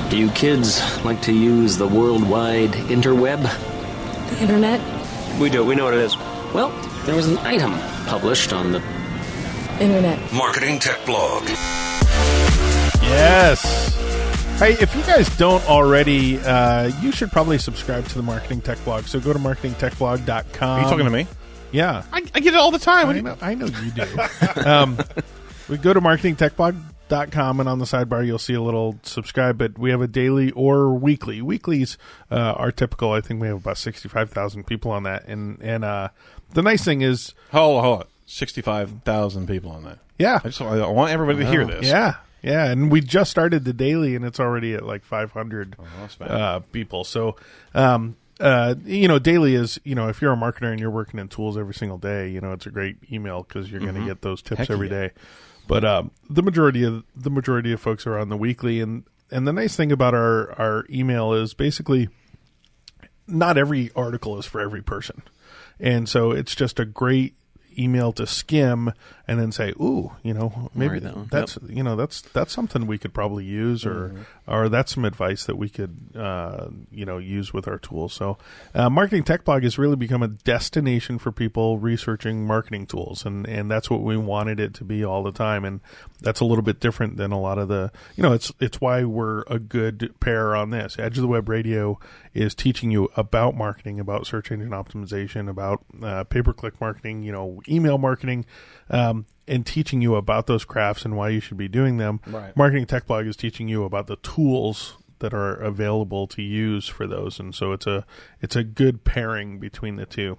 Do you kids like to use the worldwide interweb? The internet? We do. We know what it is. Well, there was an item published on the Internet. Marketing Tech Blog. Yes. Hey, if you guys don't already, you should probably subscribe to the Marketing Tech Blog. So go to marketingtechblog.com. Are you talking to me? Yeah. I get it all the time. I know you do. We go to marketingtechblog.com, and on the sidebar you'll see a little subscribe, but we have a daily or weekly. Weeklies are typical. I think we have about 65,000 people on that. And the nice thing is... Hold on. 65,000 people on that. Yeah. I want everybody to hear this. Yeah. Yeah, and we just started the daily, and it's already at like 500 people. So, daily is, if you're a marketer and you're working in tools every single day, it's a great email because you're going to get those tips every day. But the majority of folks are on the weekly, and the nice thing about our email is basically not every article is for every person, and so it's just a great email to skim and then say, ooh, maybe that's that's something we could probably use, or that's some advice that we could use with our tools. So Marketing Tech Blog has really become a destination for people researching marketing tools, and that's what we wanted it to be all the time. And that's a little bit different than a lot of the it's why we're a good pair on this. Edge of the Web Radio is teaching you about marketing, about search engine optimization, about pay-per-click marketing, email marketing, and teaching you about those crafts and why you should be doing them. Right. Marketing Tech Blog is teaching you about the tools that are available to use for those, and so it's a good pairing between the two.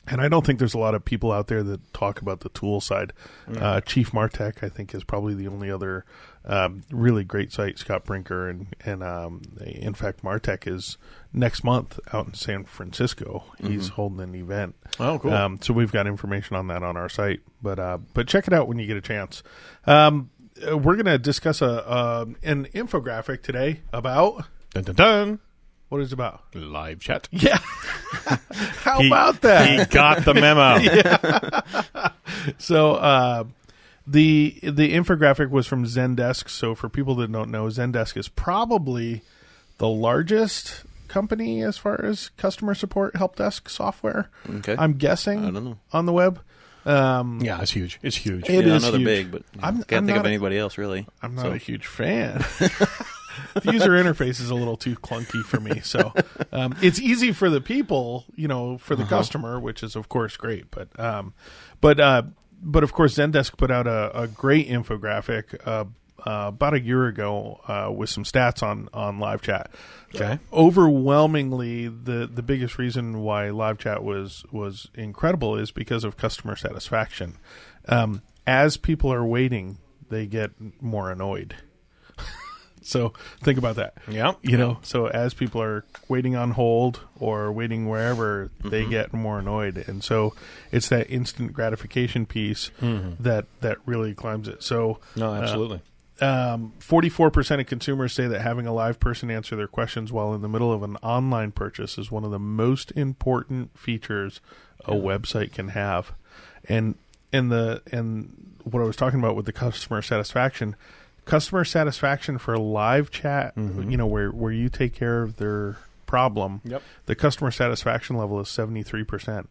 And I don't think there's a lot of people out there that talk about the tool side. Chief Martech, I think, is probably the only other really great site. Scott Brinker, and in fact, Martech is next month out in San Francisco. He's holding an event. Oh, cool. So we've got information on that on our site. But check it out when you get a chance. We're going to discuss an infographic today about... Dun, dun, dun. What is it about? Live chat. Yeah. How about that? He got the memo. Yeah. So the infographic was from Zendesk. So for people that don't know, Zendesk is probably the largest company as far as customer support help desk software. Okay. I'm guessing. I don't know. On the web. Yeah, it's huge. It's huge. It is I know they're huge. big, but I can't think of anybody else, really. I'm not a huge fan. The user interface is a little too clunky for me. So it's easy for the people, for the customer, which is, of course, great. But of course, Zendesk put out a great infographic about a year ago with some stats on live chat. Okay. Overwhelmingly, the biggest reason why live chat was incredible is because of customer satisfaction. As people are waiting, they get more annoyed. So think about that. Yeah. So as people are waiting on hold or waiting wherever, they get more annoyed. And so it's that instant gratification piece that really climbs it. So No, absolutely. 44% of consumers say that having a live person answer their questions while in the middle of an online purchase is one of the most important features a website can have. And what I was talking about with the customer satisfaction for live chat, where you take care of their problem, the customer satisfaction level is 73%.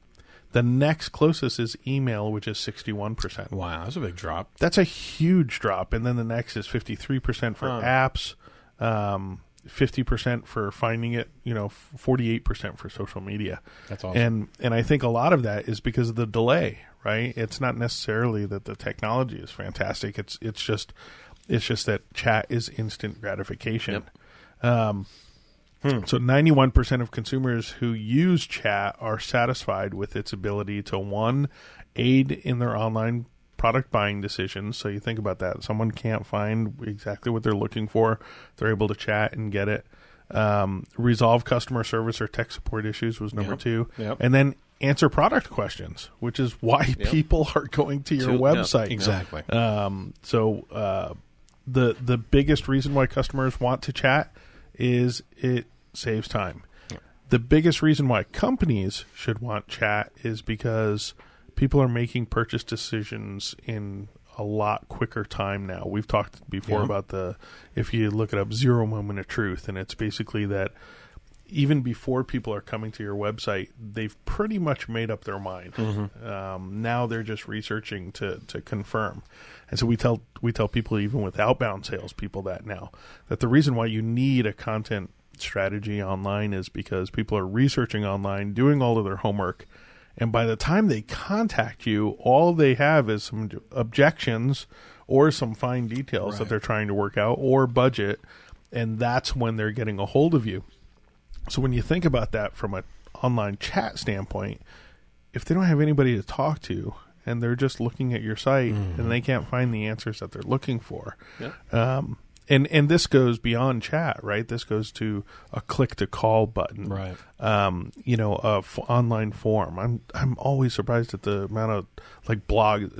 The next closest is email, which is 61%. Wow, that's a big drop. That's a huge drop. And then the next is 53% for apps, 50% for finding it, 48% for social media. That's awesome. And I think a lot of that is because of the delay, right? It's not necessarily that the technology is fantastic. It's just that chat is instant gratification. So 91% of consumers who use chat are satisfied with its ability to, one, aid in their online product buying decisions. So you think about that. Someone can't find exactly what they're looking for. They're able to chat and get it. Resolve customer service or tech support issues was number two. And then answer product questions, which is why people are going to your website. Exactly. So the biggest reason why customers want to chat is it saves time. The biggest reason why companies should want chat is because people are making purchase decisions in a lot quicker time now. We've talked before about if you look it up, 0 moment of truth, and it's basically that even before people are coming to your website, they've pretty much made up their mind. Now they're just researching to confirm. And so we tell people, even with outbound salespeople, that the reason why you need a content strategy online is because people are researching online, doing all of their homework, and by the time they contact you, all they have is some objections or some fine details that they're trying to work out, or budget, and that's when they're getting a hold of you. So when you think about that from an online chat standpoint, if they don't have anybody to talk to and they're just looking at your site and they can't find the answers that they're looking for, and this goes beyond chat, right? This goes to a click to call button, right? Online form. I'm always surprised at the amount of blog.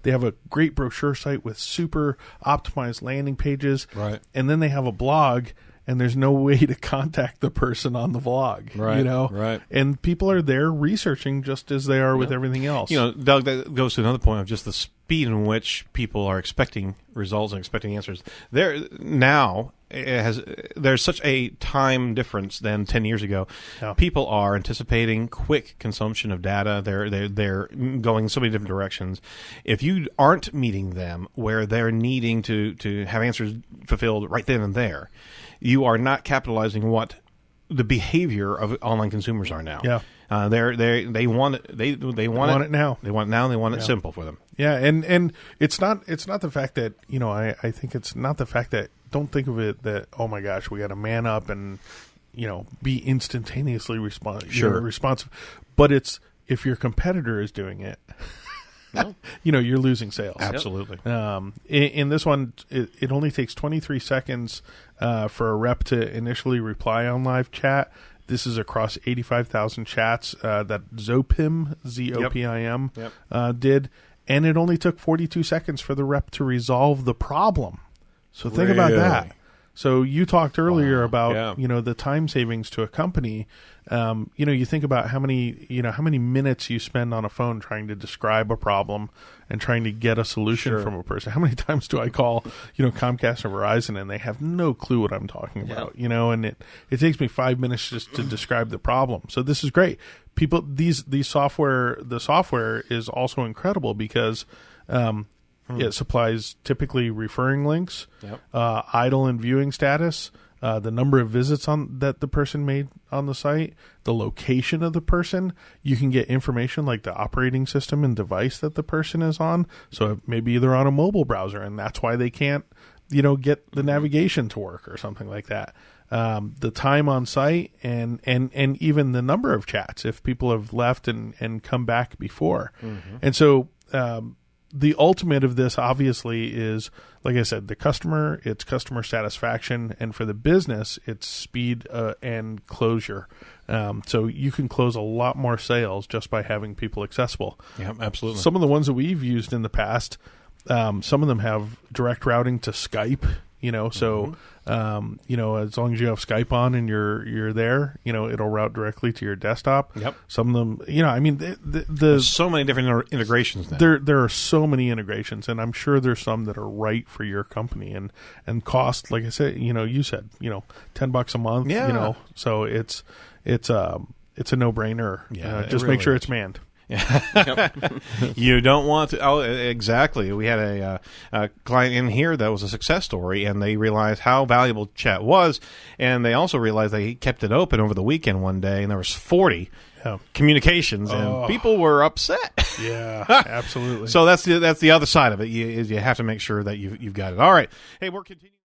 They have a great brochure site with super optimized landing pages, right? And then they have a blog, and there's no way to contact the person on the vlog, right? Right. And people are there researching just as they are with everything else. Doug, that goes to another point of just the speed in which people are expecting results and expecting answers. There's such a time difference than 10 years ago. Yeah. People are anticipating quick consumption of data. They're going so many different directions. If you aren't meeting them where they're needing to have answers fulfilled right then and there, you are not capitalizing what the behavior of online consumers are now. Yeah. They want it. They want it now. They want it now. And they want it simple for them. Yeah, and it's not the fact that I think it's not the fact that, don't think of it that, oh my gosh, we got to man up and be instantaneously responsive. But it's, if your competitor is doing it, you're losing sales. Absolutely. In this one, it only takes 23 seconds for a rep to initially reply on live chat. This is across 85,000 chats that Zopim, Z-O-P-I-M, did. And it only took 42 seconds for the rep to resolve the problem. So think about that. So you talked earlier about the time savings to a company. You think about how many minutes you spend on a phone trying to describe a problem and trying to get a solution from a person. How many times do I call Comcast or Verizon and they have no clue what I'm talking about? And it takes me 5 minutes just to describe the problem. So this is great. People, the software is also incredible because it supplies typically referring links, idle and viewing status, the number of visits that the person made on the site, the location of the person. You can get information like the operating system and device that the person is on. So maybe they're on a mobile browser, and that's why they can't, get the navigation to work or something like that. The time on site and even the number of chats if people have left and come back before. And so the ultimate of this obviously is, like I said, the customer, it's customer satisfaction, and for the business, it's speed and closure. So you can close a lot more sales just by having people accessible. Yeah, absolutely. Some of the ones that we've used in the past, some of them have direct routing to Skype. So as long as you have Skype on and you're there, it'll route directly to your desktop. Yep. Some of them, there's so many different integrations now. There are so many integrations, and I'm sure there's some that are right for your company and cost, like I said, you said, $10 a month. Yeah. So it's a no-brainer. Yeah. Just really make sure it's manned. You don't want to. Oh, exactly. We had a client in here that was a success story, and they realized how valuable chat was, and they also realized they kept it open over the weekend one day, and there was 40 communications, and people were upset. Yeah, absolutely. So that's the other side of it. You have to make sure that you've got it. All right. Hey, we're continuing.